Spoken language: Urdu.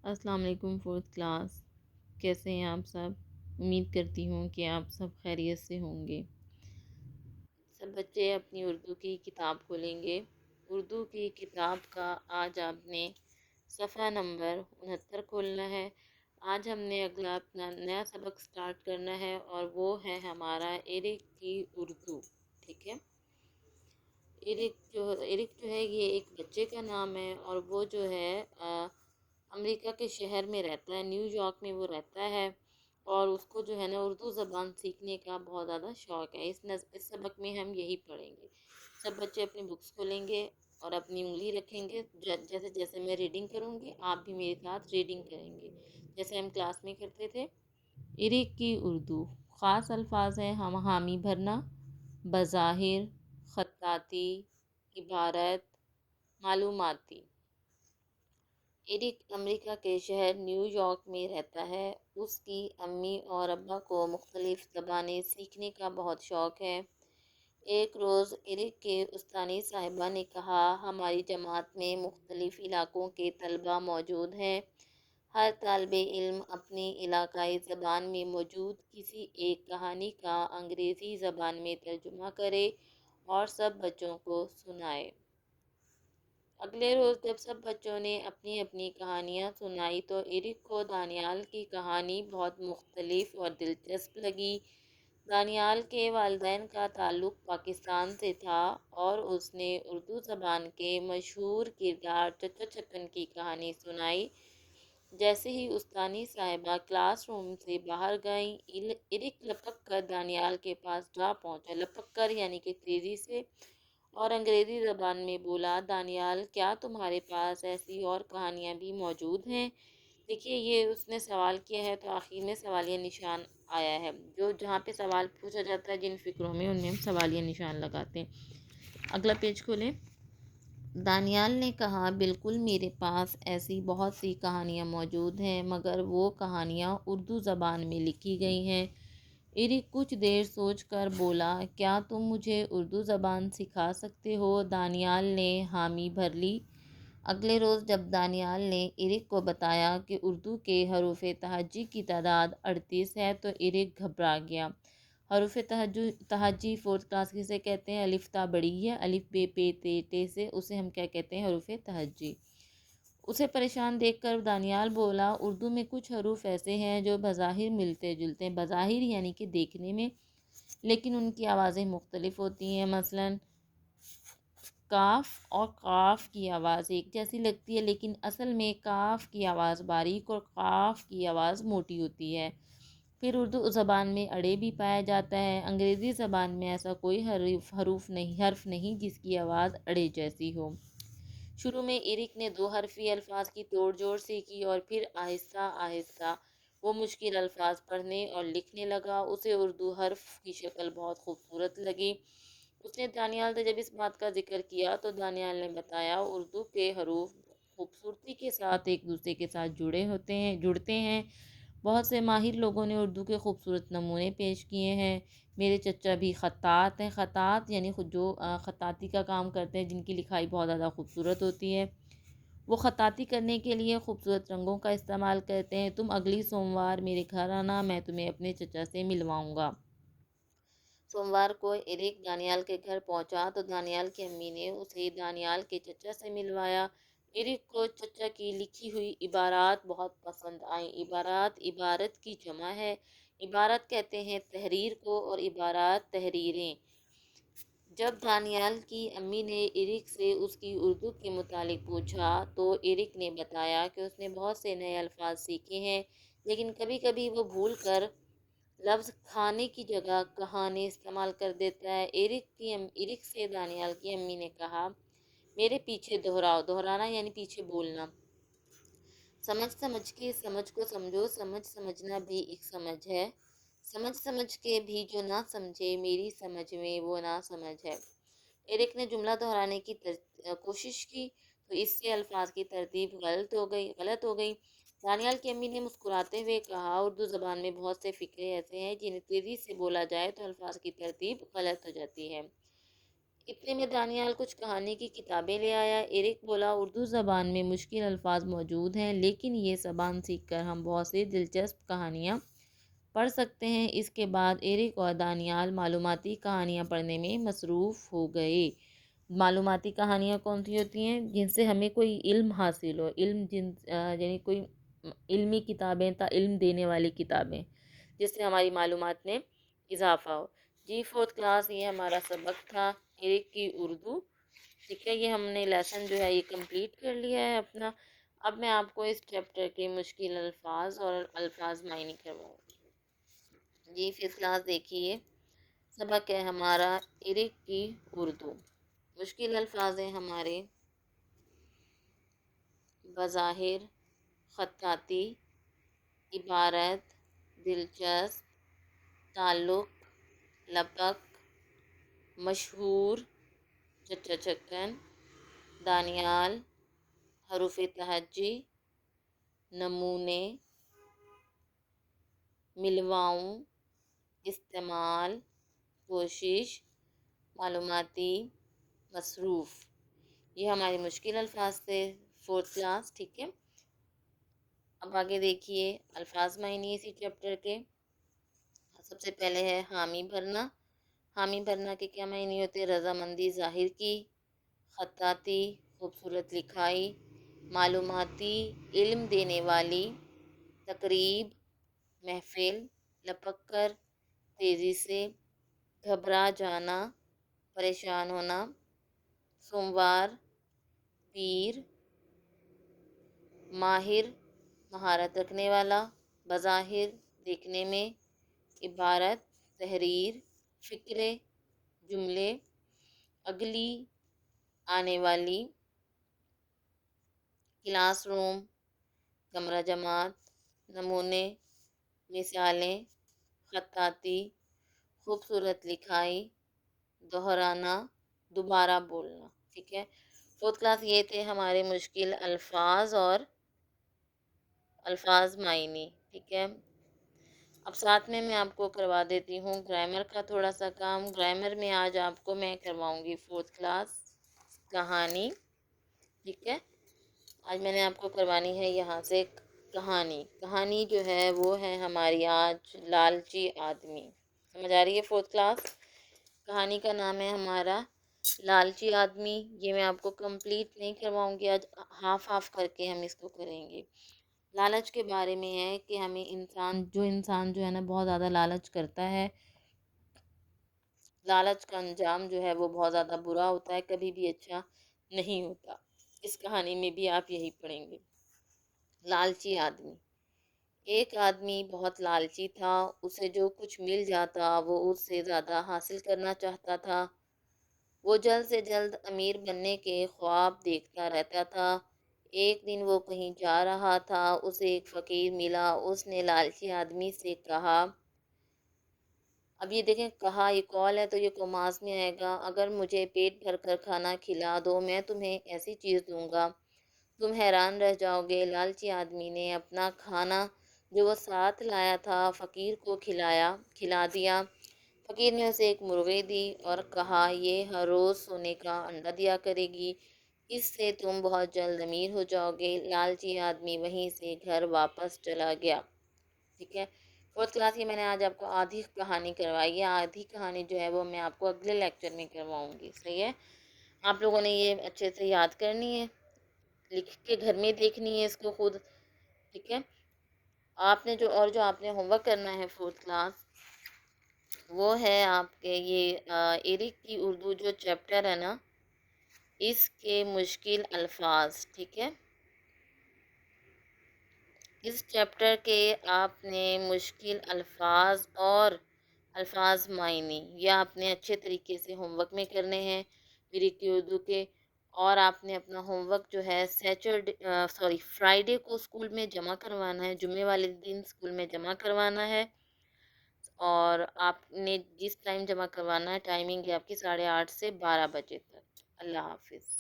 السلام علیکم فورتھ کلاس، کیسے ہیں آپ سب؟ امید کرتی ہوں کہ آپ سب خیریت سے ہوں گے۔ سب بچے اپنی اردو کی کتاب کھولیں گے۔ اردو کی کتاب کا آج آپ نے صفحہ نمبر 69 کھولنا ہے۔ آج ہم نے اگلا اپنا نیا سبق سٹارٹ کرنا ہے اور وہ ہے ہمارا ایرک کی اردو، ٹھیک ہے؟ ایرک جو ہے یہ ایک بچے کا نام ہے اور وہ جو ہے امریکہ کے شہر میں رہتا ہے، نیو یارک میں وہ رہتا ہے، اور اس کو جو ہے نا اردو زبان سیکھنے کا بہت زیادہ شوق ہے۔ اس سبق میں ہم یہی پڑھیں گے۔ سب بچے اپنی بکس کھولیں گے اور اپنی انگلی رکھیں گے، جیسے جیسے میں ریڈنگ کروں گی آپ بھی میرے ساتھ ریڈنگ کریں گے جیسے ہم کلاس میں کرتے تھے۔ ایرک کی اردو خاص الفاظ ہیں: ہم حامی بھرنا، بظاہر، خطاطی، عبارت، معلوماتی۔ ایرک امریکہ کے شہر نیو یارک میں رہتا ہے۔ اس کی امی اور ابا کو مختلف زبانیں سیکھنے کا بہت شوق ہے۔ ایک روز ایرک کے استانی صاحبہ نے کہا، ہماری جماعت میں مختلف علاقوں کے طلباء موجود ہیں۔ ہر طالب علم اپنی علاقائی زبان میں موجود کسی ایک کہانی کا انگریزی زبان میں ترجمہ کرے اور سب بچوں کو سنائے۔ اگلے روز جب سب بچوں نے اپنی اپنی کہانیاں سنائی تو ایرک کو دانیال کی کہانی بہت مختلف اور دلچسپ لگی۔ دانیال کے والدین کا تعلق پاکستان سے تھا اور اس نے اردو زبان کے مشہور کردار چچا چھکن کی کہانی سنائی۔ جیسے ہی استانی صاحبہ کلاس روم سے باہر گئیں، ایرک لپک کر دانیال کے پاس جا پہنچا، لپک کر یعنی کہ تیزی سے، اور انگریزی زبان میں بولا، دانیال کیا تمہارے پاس ایسی اور کہانیاں بھی موجود ہیں؟ دیکھیے یہ اس نے سوال کیا ہے تو آخر میں سوالیہ نشان آیا ہے۔ جہاں پہ سوال پوچھا جاتا ہے جن فکروں میں، ان میں ہم سوالیہ نشان لگاتے ہیں۔ اگلا پیج کھولیں۔ دانیال نے کہا، بالکل میرے پاس ایسی بہت سی کہانیاں موجود ہیں، مگر وہ کہانیاں اردو زبان میں لکھی گئی ہیں۔ ایرک کچھ دیر سوچ کر بولا، کیا تم مجھے اردو زبان سکھا سکتے ہو؟ دانیال نے حامی بھر لی۔ اگلے روز جب دانیال نے ایرک کو بتایا کہ اردو کے حروف تہجی کی تعداد 38 ہے تو ایرک گھبرا گیا۔ حروف تہجی فورتھ کلاس کسے کہتے ہیں؟ الف تا بڑی ہے، الف بے پے تے ٹے سے، اسے ہم کیا کہتے ہیں؟ حروف تہجی۔ اسے پریشان دیکھ کر دانیال بولا، اردو میں کچھ حروف ایسے ہیں جو بظاہر ملتے جلتے ہیں، بظاہر یعنی کہ دیکھنے میں، لیکن ان کی آوازیں مختلف ہوتی ہیں۔ مثلاً کاف اور قاف کی آواز ایک جیسی لگتی ہے، لیکن اصل میں کاف کی آواز باریک اور قاف کی آواز موٹی ہوتی ہے۔ پھر اردو زبان میں اڑے بھی پایا جاتا ہے۔ انگریزی زبان میں ایسا کوئی حرف نہیں جس کی آواز اڑے جیسی ہو۔ شروع میں ایرک نے 2 حرفی الفاظ کی توڑ جوڑ سیکھی اور پھر آہستہ آہستہ وہ مشکل الفاظ پڑھنے اور لکھنے لگا۔ اسے اردو حرف کی شکل بہت خوبصورت لگی۔ اس نے دانیال سے جب اس بات کا ذکر کیا تو دانیال نے بتایا، اردو کے حروف خوبصورتی کے ساتھ ایک دوسرے کے ساتھ جڑتے ہیں۔ بہت سے ماہر لوگوں نے اردو کے خوبصورت نمونے پیش کیے ہیں۔ میرے چچا بھی خطاط ہیں۔ خطاط یعنی جو خطاطی کا کام کرتے ہیں، جن کی لکھائی بہت زیادہ خوبصورت ہوتی ہے، وہ خطاطی کرنے کے لیے خوبصورت رنگوں کا استعمال کرتے ہیں۔ تم اگلی سوموار میرے گھر آنا، میں تمہیں اپنے چچا سے ملواؤں گا۔ سوموار کو ایرک دانیال کے گھر پہنچا تو دانیال کی امی نے اسے دانیال کے چچا سے ملوایا۔ ایرک کو چچا کی لکھی ہوئی عبارات بہت پسند آئیں۔ عبارت کی جمع ہے۔ عبارت کہتے ہیں تحریر کو اور عبارات تحریریں۔ جب دانیال کی امی نے ایرک سے اس کی اردو کے متعلق پوچھا تو ایرک نے بتایا کہ اس نے بہت سے نئے الفاظ سیکھے ہیں، لیکن کبھی کبھی وہ بھول کر لفظ کھانے کی جگہ کہانے استعمال کر دیتا ہے۔ ایرک سے دانیال کی امی نے کہا، میرے پیچھے دہراؤ۔ دہرانا یعنی پیچھے بولنا۔ سمجھ کے سمجھ کو سمجھو، سمجھنا بھی ایک سمجھ ہے۔ سمجھ کے بھی جو نہ سمجھے، میری سمجھ میں وہ نہ سمجھ ہے۔ ایرک نے جملہ دہرانے کی کوشش کی تو اس سے الفاظ کی ترتیب غلط ہو گئی۔ دانیال کی امی نے مسکراتے ہوئے کہا، اردو زبان میں بہت سے فقرے ایسے ہیں جنہیں تیزی سے بولا جائے تو الفاظ کی ترتیب غلط ہو جاتی ہے۔ اتنے میں دانیال کچھ کہانی کی کتابیں لے آیا۔ ایرک بولا اردو زبان میں مشکل الفاظ موجود ہیں، لیکن یہ زبان سیکھ کر ہم بہت سی دلچسپ کہانیاں پڑھ سکتے ہیں۔ اس کے بعد ایرک اور دانیال معلوماتی کہانیاں پڑھنے میں مصروف ہو گئے۔ معلوماتی کہانیاں کون سی ہوتی ہیں؟ جن سے ہمیں کوئی علم حاصل ہو، یعنی کوئی علمی کتابیں، تا علم دینے والی کتابیں، جس سے ہماری معلومات میں اضافہ ہو۔ جی فورتھ کلاس، یہ ہمارا سبق تھا ایرک کی اردو، ٹھیک ہے۔ یہ ہم نے لیسن جو ہے یہ کمپلیٹ کر لیا ہے اپنا۔ اب میں آپ کو اس چیپٹر کے مشکل الفاظ اور الفاظ معنی کرواؤں گی۔ جی ففتھ کلاس دیکھیے، سبق ہے ہمارا ایرک کی اردو۔ مشکل الفاظ ہیں ہمارے: بظاہر، خطاطی، عبارت، دلچسپ، تعلق، لپک، مشہور، چچا چکن، دانیال، حروف تہجی، نمونے، ملواؤں، استعمال، کوشش، معلوماتی، مصروف۔ یہ ہمارے مشکل الفاظ تھے فورتھ کلاس، ٹھیک ہے۔ اب آگے دیکھیے الفاظ معنی اسی چیپٹر کے۔ سب سے پہلے ہے حامی بھرنا۔ حامی بھرنا کے کیا معنی ہوتے ہیں؟ رضامندی ظاہر کی، خطاطی، خوبصورت لکھائی، معلوماتی، علم دینے والی، تقریب، محفل، لپک کر، تیزی سے، گھبرا جانا، پریشان ہونا، سوموار، پیر، ماہر، مہارت رکھنے والا، بظاہر، دیکھنے میں، عبارت، تحریر، فقرے، جملے، اگلی، آنے والی، کلاس روم، کمرہ جماعت، نمونے، مثالیں، خطاطی، خوبصورت لکھائی، دہرانا، دوبارہ بولنا، ٹھیک ہے۔ فورتھ کلاس یہ تھے ہمارے مشکل الفاظ اور الفاظ معنی، ٹھیک ہے۔ اب ساتھ میں آپ کو کروا دیتی ہوں گرامر کا تھوڑا سا کام۔ گرامر میں آج آپ کو میں کرواؤں گی فورتھ کلاس کہانی، ٹھیک ہے۔ آج میں نے آپ کو کروانی ہے یہاں سے کہانی۔ کہانی جو ہے وہ ہے ہماری آج لالچی آدمی۔ سمجھ آ رہی ہے فورتھ کلاس؟ کہانی کا نام ہے ہمارا لالچی آدمی۔ یہ میں آپ کو کمپلیٹ نہیں کرواؤں گی آج، ہاف کر کے ہم اس کو کریں گے۔ لالچ کے بارے میں ہے کہ ہمیں انسان جو ہے نا بہت زیادہ لالچ کرتا ہے، لالچ کا انجام جو ہے وہ بہت زیادہ برا ہوتا ہے، کبھی بھی اچھا نہیں ہوتا۔ اس کہانی میں بھی آپ یہی پڑھیں گے۔ لالچی آدمی۔ ایک آدمی بہت لالچی تھا، اسے جو کچھ مل جاتا وہ اس سے زیادہ حاصل کرنا چاہتا تھا۔ وہ جلد سے جلد امیر بننے کے خواب دیکھتا رہتا تھا۔ ایک دن وہ کہیں جا رہا تھا، اسے ایک فقیر ملا۔ اس نے لالچی آدمی سے کہا، اب یہ دیکھیں کہا، یہ کال ہے تو یہ کماز میں آئے گا، اگر مجھے پیٹ بھر کر کھانا کھلا دو میں تمہیں ایسی چیز دوں گا تم حیران رہ جاؤ گے۔ لالچی آدمی نے اپنا کھانا جو وہ ساتھ لایا تھا فقیر کو کھلا دیا۔ فقیر نے اسے ایک مرغی دی اور کہا، یہ ہر روز سونے کا انڈا دیا کرے گی، اس سے تم بہت جلد امیر ہو جاؤ گے۔ لالچی آدمی وہیں سے گھر واپس چلا گیا، ٹھیک ہے۔ فورتھ کلاس کی میں نے آج آپ کو آدھی کہانی کروائی ہے، آدھی کہانی جو ہے وہ میں آپ کو اگلے لیکچر میں کرواؤں گی، صحیح ہے۔ آپ لوگوں نے یہ اچھے سے یاد کرنی ہے، لکھ کے گھر میں دیکھنی ہے اس کو خود، ٹھیک ہے۔ جو آپ نے ہوم ورک کرنا ہے فورتھ کلاس، وہ ہے آپ کے یہ ایرک کی اردو جو چیپٹر ہے نا، اس کے مشکل الفاظ، ٹھیک ہے۔ اس چیپٹر کے آپ نے مشکل الفاظ اور الفاظ معنی یہ آپ نے اچھے طریقے سے ہوم ورک میں کرنے ہیں ایرک کی اردو کے، اور آپ نے اپنا ہوم ورک جو ہے فرائیڈے کو اسکول میں جمع کروانا ہے، جمعے والے دن اسکول میں جمع کروانا ہے، اور آپ نے جس ٹائم جمع کروانا ہے ٹائمنگ ہے آپ کی 8:30 سے 12 بجے تک۔ اللہ حافظ۔